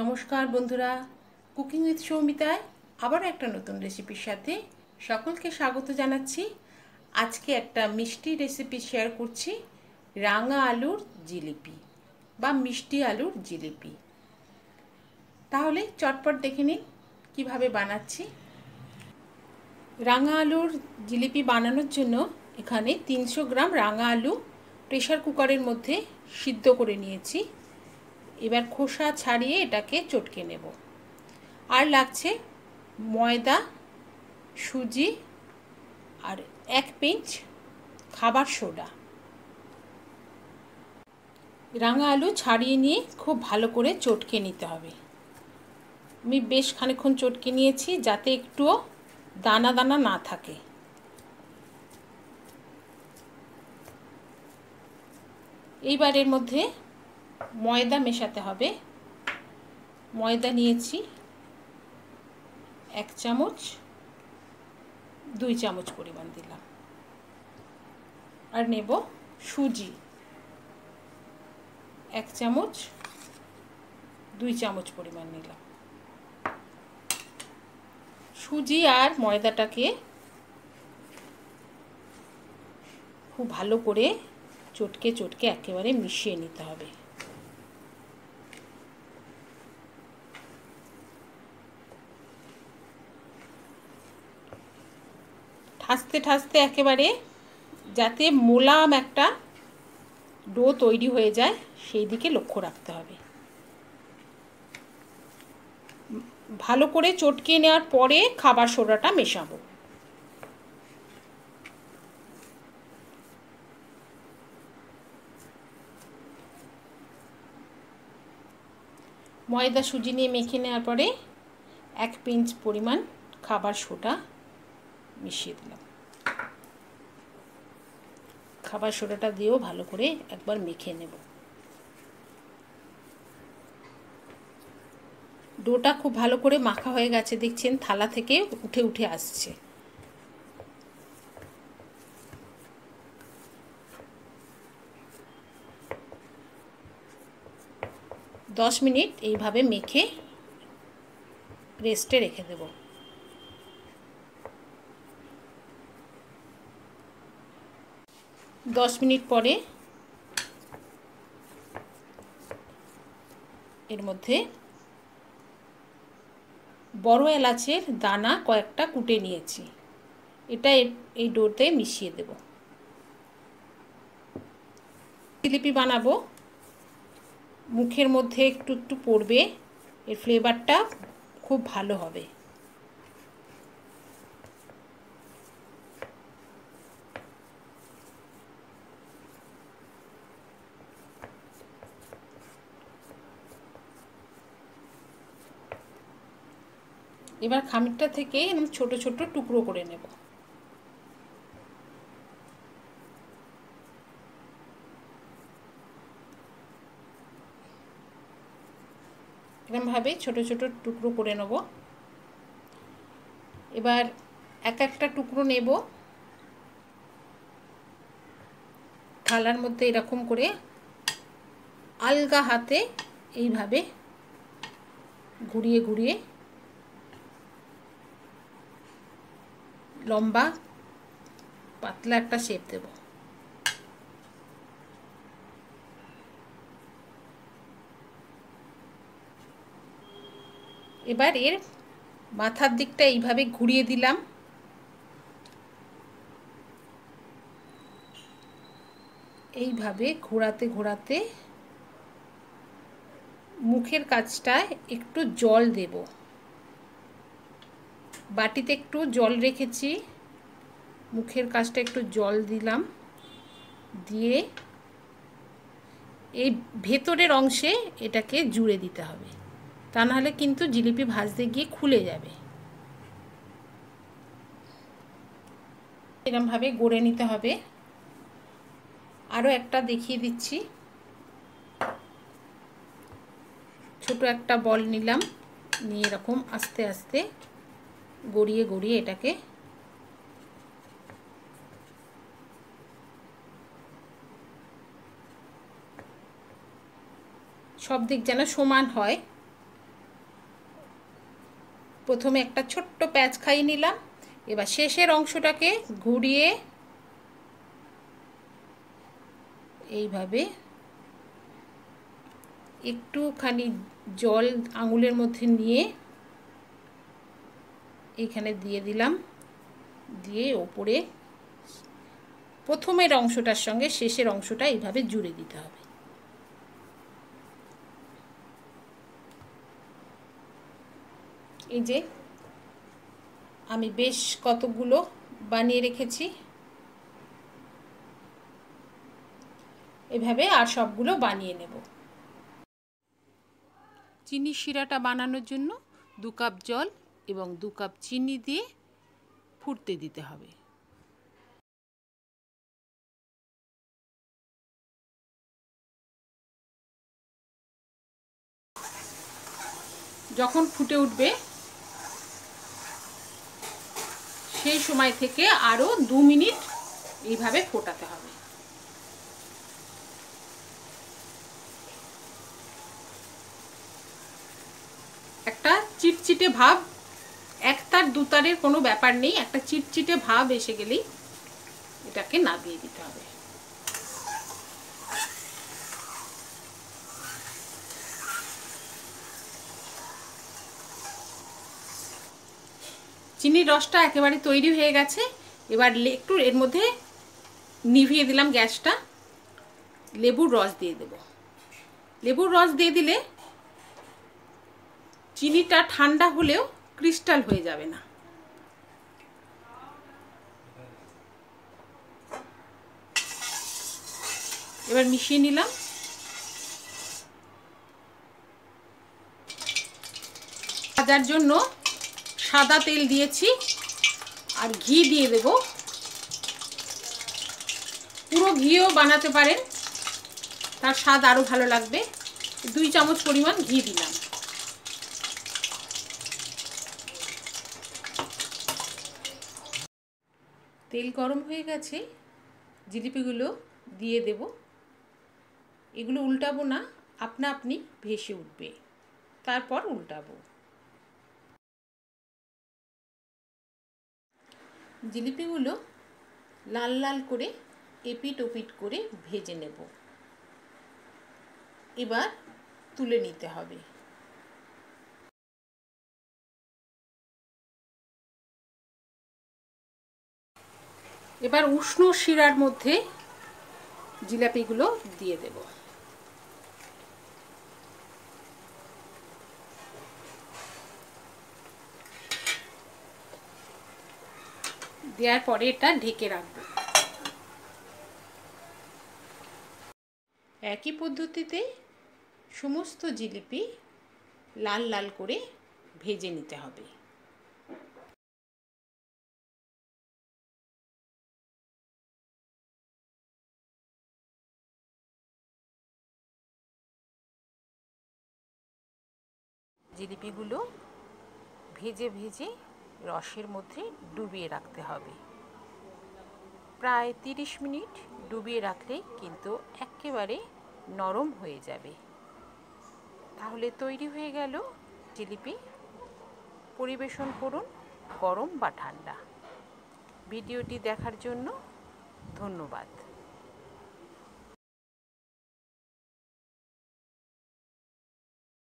নমস্কার বন্ধুরা, cooking with সৌমিতায় আবারও একটা নতুন রেসিপির সাথে সকলকে স্বাগত জানাচ্ছি। আজকে একটা মিষ্টি রেসিপি শেয়ার করছি, রাঙা আলুর জিলিপি বা মিষ্টি আলুর জিলিপি। তাহলে চটপট দেখে নিন কীভাবে বানাচ্ছি। রাঙা আলুর জিলিপি বানানোর জন্য এখানে 300 গ্রাম রাঙা আলু প্রেশার কুকারের মধ্যে সিদ্ধ করে নিয়েছি। এবার খোসা ছাড়িয়ে এটাকে চটকে নেব। আর লাগছে ময়দা, সুজি আর 1 পিঞ্চ খাবার সোডা। রাঙা আলু ছাড়িয়ে নিয়ে খুব ভালো করে চটকে নিতে হবে। আমি বেশ খানিকক্ষণ চটকে নিয়েছি যাতে একটুও দানা দানা না থাকে। এইবার এর মধ্যে ময়দা মেশাতে হবে। ময়দা নিয়েছি 1 চামচ, 2 চামচ পরিমাণ দিলাম। আর নেব সুজি 1 চামচ, 2 চামচ পরিমাণ নিলাম। সুজি আর ময়দাটাকে খুব ভালো করে চটকে চটকে একেবারে মিশিয়ে নিতে হবে। ঠাসতে ঠাসতে একেবারে যাতে মোলাম একটা ডো তৈরি হয়ে যায় সেই দিকে লক্ষ্য রাখতে হবে। ভালো করে চটকে নেওয়ার পরে খাবার সোডাটা মেশাবো। ময়দা সুজি নিয়ে মেখে নেওয়ার পরে 1 পিঞ্চ পরিমাণ খাবার সোডা মিশিয়ে দিলাম। খাবার সোডাটা দিয়েও ভালো করে একবার মেখে নেব। ডোটা খুব ভালো করে মাখা হয়ে গেছে, দেখছেন থালা থেকে উঠে উঠে আসছে। দশ মিনিট এইভাবে মেখে রেস্টে রেখে দেব। দশ মিনিট পরে এর মধ্যে বড় এলাচের দানা কয়েকটা কুটে নিয়েছি, এটা এই ডোতে মিশিয়ে দেব। জিলিপি বানাবো, মুখের মধ্যে একটু একটু পড়বে, এর ফ্লেভারটা খুব ভালো হবে। এবার খামিরটা থেকে ছোট ছোট টুকরো করে নেব। এরকমভাবে ছোট ছোট টুকরো করে নেব। এবার এক একটা টুকরো নেব, থালার মধ্যে এরকম করে আলগা হাতে এইভাবে ঘুরিয়ে ঘুরিয়ে লম্বা পাতলা একটা শেপ দেব। এবার এর মাথার দিকটা এইভাবে ঘুরিয়ে দিলাম। এইভাবে ঘোরাতে ঘোরাতে মুখের কাছটায় একটু জল দেব। বাটিতে একটু জল রেখেছি, মুখের কাছটা একটু জল দিলাম, দিয়ে এই ভেতরের অংশে এটাকে জুড়ে দিতে হবে, তা নাহলে কিন্তু জিলিপি ভাজতে গিয়ে খুলে যাবে। এরকমভাবে গড়ে নিতে হবে। আরও একটা দেখিয়ে দিচ্ছি। ছোট একটা বল নিলাম, নিয়ে এরকম আস্তে আস্তে গড়িয়ে গড়িয়ে এটাকে সব দিক যেন সমান হয় প্রথমে একটা ছোট্ট প্যাঁচ খাইয়ে নিলাম। এবার শেষের অংশটাকে ঘুরিয়ে এইভাবে একটুখানি জল আঙুলের মধ্যে নিয়ে এইখানে দিয়ে দিলাম, দিয়ে ওপরে প্রথমের অংশটার সঙ্গে শেষের অংশটা এইভাবে জুড়ে দিতে হবে। এই যে আমি বেশ কতগুলো বানিয়ে রেখেছি, এভাবে আর সবগুলো বানিয়ে নেব। চিনি শিরাটা বানানোর জন্য 2 কাপ জল এবং 2 কাপ চিনি দিয়ে ফুটতে দিতে হবে। যখন ফুটে উঠবে সেই সময় থেকে আরও 2 মিনিট এইভাবে ফোটাতে হবে। একটা চিটচিটে ভাব, একতার দুতারের কোনো ব্যাপার নেই, একটা চিটচিটে ভাব এসে গেলেই এটাকে নামিয়ে দিতে হবে। চিনির রসটা একেবারে তৈরি হয়ে গেছে। এবার একটু এর মধ্যে নিভিয়ে দিলাম গ্যাসটা, লেবুর রস দিয়ে দেব। লেবুর রস দিয়ে দিলে চিনিটা ঠান্ডা হলেও ক্রিস্টাল হয়ে যাবে না। এবার মিশিয়ে নিলাম। ভাজার জন্য সাদা তেল দিয়েছি আর ঘি দিয়ে দেব। পুরো ঘিও বানাতে পারেন, তার স্বাদ আরও ভালো লাগবে। 2 চামচ পরিমাণ ঘি দিলাম। তেল গরম হয়ে গেছে, জিলিপিগুলো দিয়ে দেব। এগুলো উল্টাবো না, আপনা আপনি ভেসে উঠবে, তারপর উল্টাবো। জিলিপিগুলো লাল লাল করে এপিট ওপিট করে ভেজে নেব। এবার তুলে নিতে হবে। এবার উষ্ণ শিরার মধ্যে জিলাপিগুলো দিয়ে দেব। দেওয়ার পরে এটা ঢেকে রাখবো। একই পদ্ধতিতে সমস্ত জিলিপি লাল লাল করে ভেজে নিতে হবে। জিলিপিগুলো ভেজে ভেজে রসের মধ্যে ডুবিয়ে রাখতে হবে। প্রায় 30 মিনিট ডুবিয়ে রাখলেই কিন্তু একেবারে নরম হয়ে যাবে। তাহলে তৈরি হয়ে গেল জিলিপি। পরিবেশন করুন গরম বা ঠান্ডা। ভিডিওটি দেখার জন্য ধন্যবাদ।